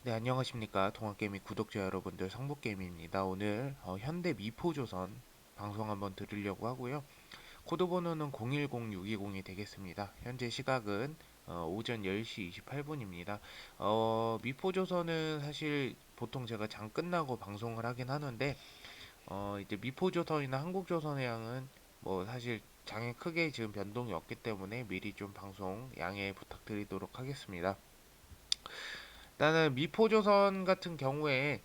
네, 안녕하십니까. 동학개미 구독자 여러분들, 성북개미입니다. 오늘 현대 미포조선 방송 한번 들으려고 하고요. 코드 번호는 010620이 되겠습니다. 현재 시각은 오전 10시 28분입니다. 미포조선은 사실 보통 제가 장 끝나고 방송을 하긴 하는데 이제 미포조선이나 한국조선해양은 뭐 사실 장에 크게 지금 변동이 없기 때문에 미리 좀 방송 양해 부탁드리도록 하겠습니다. 일단은 미포조선 같은 경우에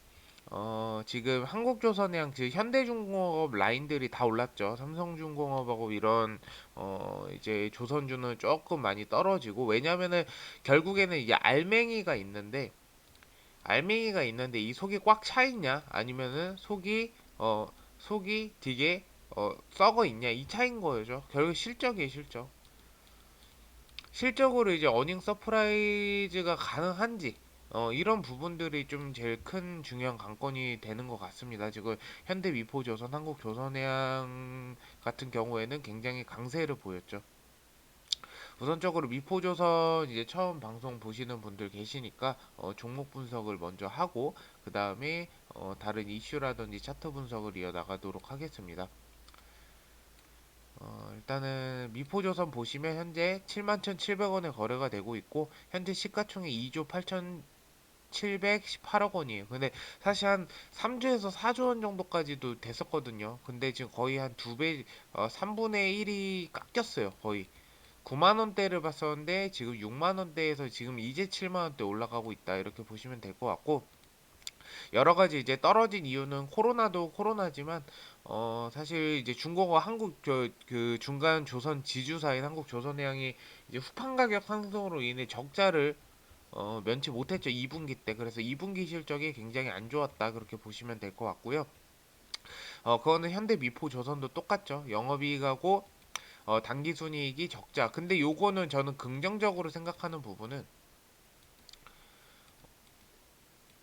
지금 한국조선해양 즉 현대중공업 라인들이 다 올랐죠. 삼성중공업하고 이런 이제 조선주는 조금 많이 떨어지고, 왜냐면은 결국에는 이게 알맹이가 있는데 이 속이 꽉 차 있냐 아니면은 속이 되게 썩어 있냐, 이 차인 거죠. 결국 실적이에요, 실적. 실적으로 이제 어닝 서프라이즈가 가능한지, 이런 부분들이 좀 제일 큰 중요한 관건이 되는 것 같습니다. 지금 현대 미포조선, 한국조선해양 같은 경우에는 굉장히 강세를 보였죠. 우선적으로 미포조선 이제 처음 방송 보시는 분들 계시니까 종목 분석을 먼저 하고, 그 다음에 다른 이슈라든지 차트 분석을 이어나가도록 하겠습니다. 일단은 미포조선 보시면 현재 71,700원에 거래가 되고 있고, 현재 시가총액 2조 8,718억 원이에요. 근데 사실 한 3조에서 4조 원 정도까지도 됐었거든요. 근데 지금 거의 한 2배, 3분의 1이 깎였어요. 거의 9만 원대를 봤었는데 지금 6만 원대에서 지금 이제 7만 원대 올라가고 있다, 이렇게 보시면 될 것 같고, 여러 가지 이제 떨어진 이유는 코로나도 코로나지만 사실 이제 중국어 한국 그 중간 조선 지주사인 한국 조선해양이 이제 후판 가격 상승으로 인해 적자를 면치 못했죠, 2분기 때. 그래서 2분기 실적이 굉장히 안 좋았다, 그렇게 보시면 될 것 같고요. 그거는 현대 미포 조선도 똑같죠. 영업이익하고 당기순이익이 적자. 근데 요거는 저는 긍정적으로 생각하는 부분은,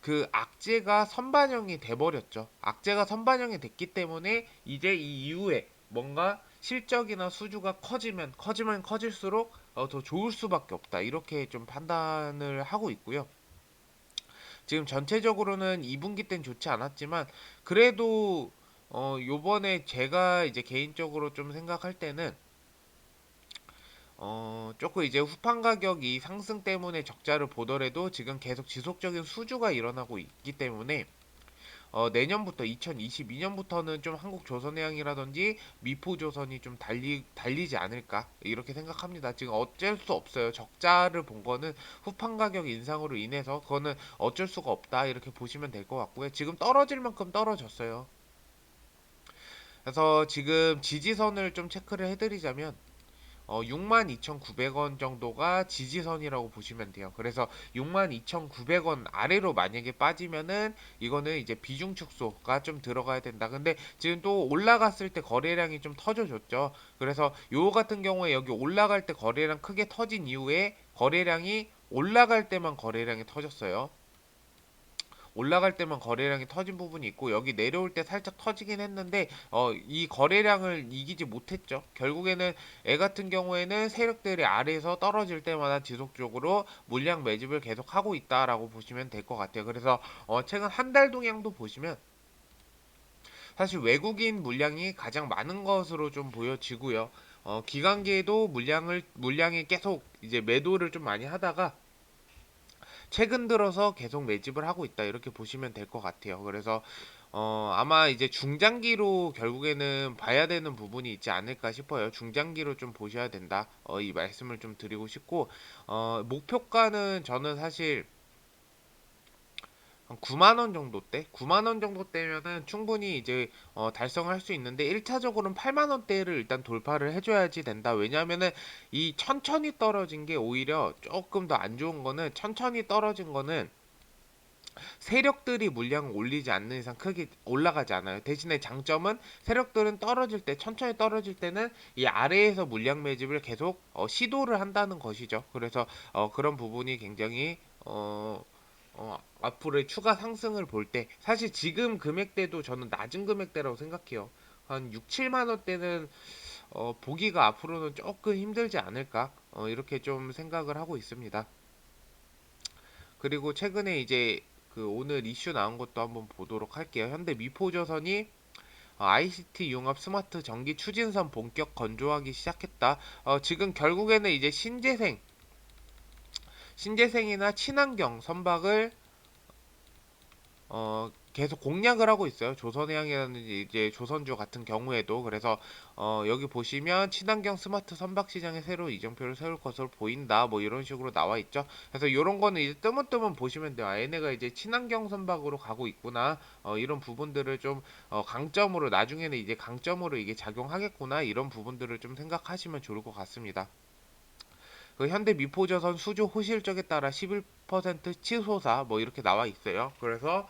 그 악재가 선반영이 돼버렸죠. 악재가 선반영이 됐기 때문에 이제 이 이후에 뭔가 실적이나 수주가 커지면 커질수록 더 좋을 수밖에 없다, 이렇게 좀 판단을 하고 있고요. 지금 전체적으로는 2분기 땐 좋지 않았지만, 그래도 요번에 제가 이제 개인적으로 좀 생각할 때는 조금 이제 후판 가격이 상승 때문에 적자를 보더라도 지금 계속 지속적인 수주가 일어나고 있기 때문에 내년부터 2022년부터는 좀 한국조선해양이라든지 미포조선이 좀 달리지 않을까, 이렇게 생각합니다. 지금 어쩔 수 없어요. 적자를 본 거는 후판 가격 인상으로 인해서 그거는 어쩔 수가 없다, 이렇게 보시면 될 것 같고요. 지금 떨어질 만큼 떨어졌어요. 그래서 지금 지지선을 좀 체크를 해드리자면 62,900원 정도가 지지선이라고 보시면 돼요. 그래서 62,900원 아래로 만약에 빠지면은 이거는 이제 비중 축소가 좀 들어가야 된다. 근데 지금 또 올라갔을 때 거래량이 좀 터져줬죠. 그래서 요 같은 경우에 여기 올라갈 때 거래량 크게 터진 이후에 거래량이 올라갈 때만 거래량이 터졌어요. 올라갈 때만 거래량이 터진 부분이 있고, 여기 내려올 때 살짝 터지긴 했는데 이 거래량을 이기지 못했죠. 결국에는 애 같은 경우에는 세력들이 아래에서 떨어질 때마다 지속적으로 물량 매집을 계속 하고 있다라고 보시면 될 것 같아요. 그래서 최근 한 달 동향도 보시면 사실 외국인 물량이 가장 많은 것으로 좀 보여지고요. 기관계도 물량이 계속 이제 매도를 좀 많이 하다가 최근 들어서 계속 매집을 하고 있다, 이렇게 보시면 될 것 같아요. 그래서 아마 이제 중장기로 결국에는 봐야 되는 부분이 있지 않을까 싶어요. 중장기로 좀 보셔야 된다, 이 말씀을 좀 드리고 싶고, 목표가는 저는 사실 한 9만 원 정도 대? 9만 원 정도 대면은 충분히 이제 달성할 수 있는데, 1차적으로는 8만 원대를 일단 돌파를 해줘야지 된다. 왜냐면은 이 천천히 떨어진 게 오히려 조금 더 안 좋은 거는, 천천히 떨어진 거는 세력들이 물량을 올리지 않는 이상 크게 올라가지 않아요. 대신에 장점은 세력들은 떨어질 때, 천천히 떨어질 때는 이 아래에서 물량 매집을 계속 시도를 한다는 것이죠. 그래서 그런 부분이 굉장히 앞으로의 추가 상승을 볼 때, 사실 지금 금액대도 저는 낮은 금액대라고 생각해요. 한 6, 7만 원대는 보기가 앞으로는 조금 힘들지 않을까, 이렇게 좀 생각을 하고 있습니다. 그리고 최근에 이제 그 오늘 이슈 나온 것도 한번 보도록 할게요. 현대 미포조선이 ICT 융합 스마트 전기 추진선 본격 건조하기 시작했다. 지금 결국에는 이제 신재생이나 친환경 선박을 계속 공략을 하고 있어요. 조선해양이라든지 이제 조선주 같은 경우에도. 그래서 여기 보시면 친환경 스마트 선박 시장에 새로 이정표를 세울 것으로 보인다. 뭐 이런 식으로 나와 있죠. 그래서 이런 거는 이제 뜨문뜨문 보시면 돼요. 얘네가 이제 친환경 선박으로 가고 있구나. 이런 부분들을 좀 강점으로, 나중에는 이제 강점으로 이게 작용하겠구나. 이런 부분들을 좀 생각하시면 좋을 것 같습니다. 그 현대 미포조선 수주 호실적에 따라 11% 치솟아 뭐 이렇게 나와 있어요. 그래서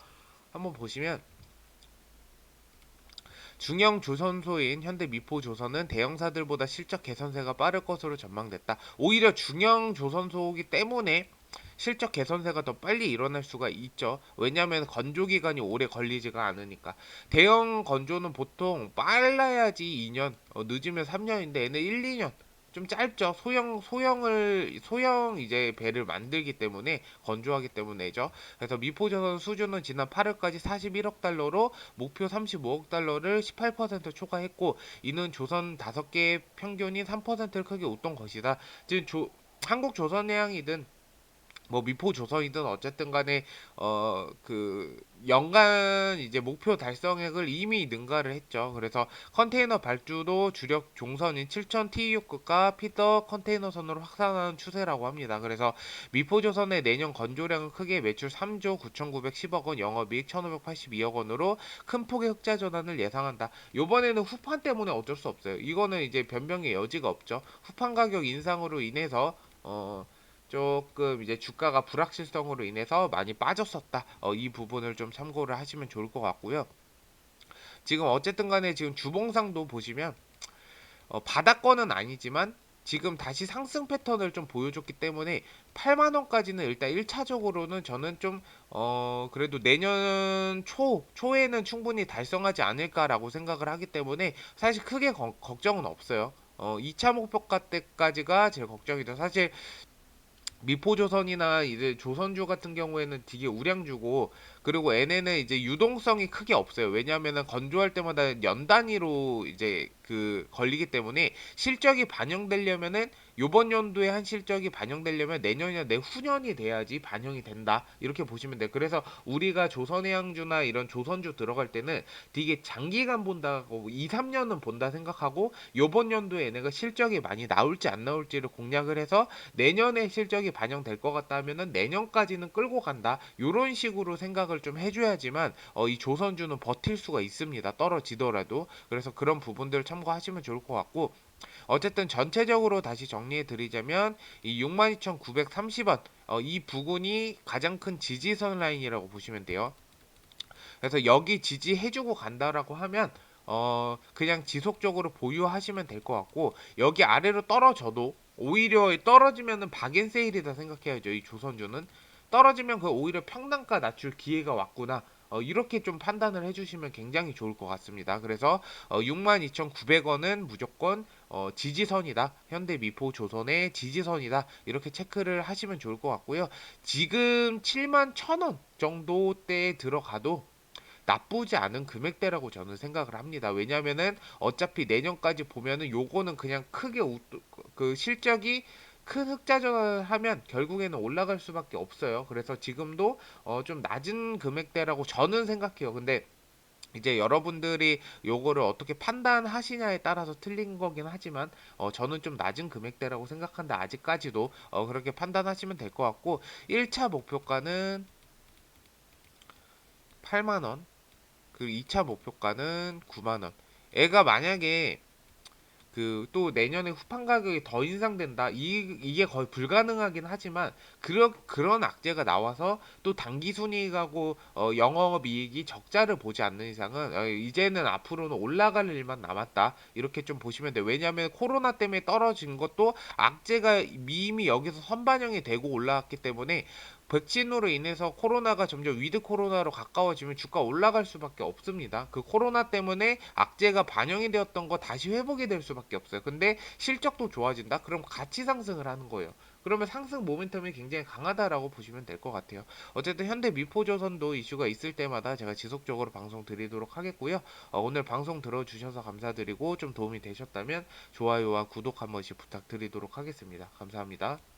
한번 보시면 중형 조선소인 현대미포조선은 대형사들보다 실적 개선세가 빠를 것으로 전망됐다. 오히려 중형 조선소이기 때문에 실적 개선세가 더 빨리 일어날 수가 있죠. 왜냐하면 건조 기간이 오래 걸리지가 않으니까. 대형 건조는 보통 빨라야지 2년, 늦으면 3년인데 얘는 1, 2년. 좀 짧죠. 소형 이제 배를 만들기 때문에 건조하기 때문에죠. 그래서 미포조선 수주는 지난 8월까지 41억 달러로 목표 35억 달러를 18% 초과했고, 이는 조선 5개 평균이 3%를 크게 웃돈 것이다. 지금 한국 조선해양이든 뭐 미포 조선이든 어쨌든 간에 그 연간 이제 목표 달성액을 이미 능가를 했죠. 그래서 컨테이너 발주도 주력 종선인 7000 TEU급과 피더 컨테이너선으로 확산하는 추세라고 합니다. 그래서 미포 조선의 내년 건조량은 크게 매출 3조 9,910억 원, 영업이익 1,582억 원으로 큰 폭의 흑자 전환을 예상한다. 요번에는 후판 때문에 어쩔 수 없어요. 이거는 이제 변명의 여지가 없죠. 후판 가격 인상으로 인해서 조금 이제 주가가 불확실성으로 인해서 많이 빠졌었다. 이 부분을 좀 참고를 하시면 좋을 것 같고요. 지금 어쨌든 간에 지금 주봉상도 보시면 바닥권은 아니지만 지금 다시 상승 패턴을 좀 보여줬기 때문에 8만 원까지는 일단 1차적으로는 저는 좀 그래도 내년 초에는 충분히 달성하지 않을까라고 생각을 하기 때문에 사실 크게 걱정은 없어요. 2차 목표가 때까지가 제일 걱정이죠. 사실 미포조선이나 이제 조선주 같은 경우에는 되게 우량주고, 그리고 얘네는 이제 유동성이 크게 없어요. 왜냐하면은 건조할 때마다 연 단위로 이제 그 걸리기 때문에 실적이 반영되려면은 요번 연도에 한 실적이 반영되려면 내년이나 내후년이 돼야지 반영이 된다. 이렇게 보시면 돼요. 그래서 우리가 조선해양주나 이런 조선주 들어갈 때는 되게 장기간 본다고 2, 3년은 본다 생각하고 요번 연도에 얘네가 실적이 많이 나올지 안 나올지를 공략을 해서 내년에 실적이 반영될 것 같다 하면은 내년까지는 끌고 간다. 요런 식으로 생각을 좀 해줘야지만 이 조선주는 버틸 수가 있습니다. 떨어지더라도. 그래서 그런 부분들 참고하시면 좋을 것 같고, 어쨌든 전체적으로 다시 정리해 드리자면 이 62,930원 이 부근이 가장 큰 지지선 라인이라고 보시면 돼요. 그래서 여기 지지해주고 간다라고 하면 그냥 지속적으로 보유하시면 될 것 같고, 여기 아래로 떨어져도 오히려 떨어지면은 박앤세일이다 생각해야죠. 이 조선주는 떨어지면 그 오히려 평단가 낮출 기회가 왔구나. 이렇게 좀 판단을 해주시면 굉장히 좋을 것 같습니다. 그래서 62,900원은 무조건 지지선이다. 현대미포 조선의 지지선이다. 이렇게 체크를 하시면 좋을 것 같고요. 지금 71,000원 정도대에 들어가도 나쁘지 않은 금액대라고 저는 생각을 합니다. 왜냐면은 어차피 내년까지 보면은 요거는 그냥 크게 그 실적이 큰 흑자전환을 하면 결국에는 올라갈 수밖에 없어요. 그래서 지금도 좀 낮은 금액대라고 저는 생각해요. 근데 이제 여러분들이 요거를 어떻게 판단하시냐에 따라서 틀린 거긴 하지만 저는 좀 낮은 금액대라고 생각한다. 아직까지도 그렇게 판단하시면 될 것 같고, 1차 목표가는 8만 원, 그 2차 목표가는 9만 원. 애가 만약에 그 또 내년에 후판 가격이 더 인상된다. 이게 거의 불가능하긴 하지만 그런 악재가 나와서 또 당기 순이익하고 영업이익이 적자를 보지 않는 이상은 이제는 앞으로는 올라갈 일만 남았다. 이렇게 좀 보시면 돼요. 왜냐하면 코로나 때문에 떨어진 것도 악재가 이미 여기서 선반영이 되고 올라왔기 때문에 백신으로 인해서 코로나가 점점 위드 코로나로 가까워지면 주가 올라갈 수밖에 없습니다. 그 코로나 때문에 악재가 반영이 되었던 거 다시 회복이 될 수밖에 없어요. 근데 실적도 좋아진다? 그럼 같이 상승을 하는 거예요. 그러면 상승 모멘텀이 굉장히 강하다라고 보시면 될 것 같아요. 어쨌든 현대 미포조선도 이슈가 있을 때마다 제가 지속적으로 방송 드리도록 하겠고요. 오늘 방송 들어주셔서 감사드리고 좀 도움이 되셨다면 좋아요와 구독 한 번씩 부탁드리도록 하겠습니다. 감사합니다.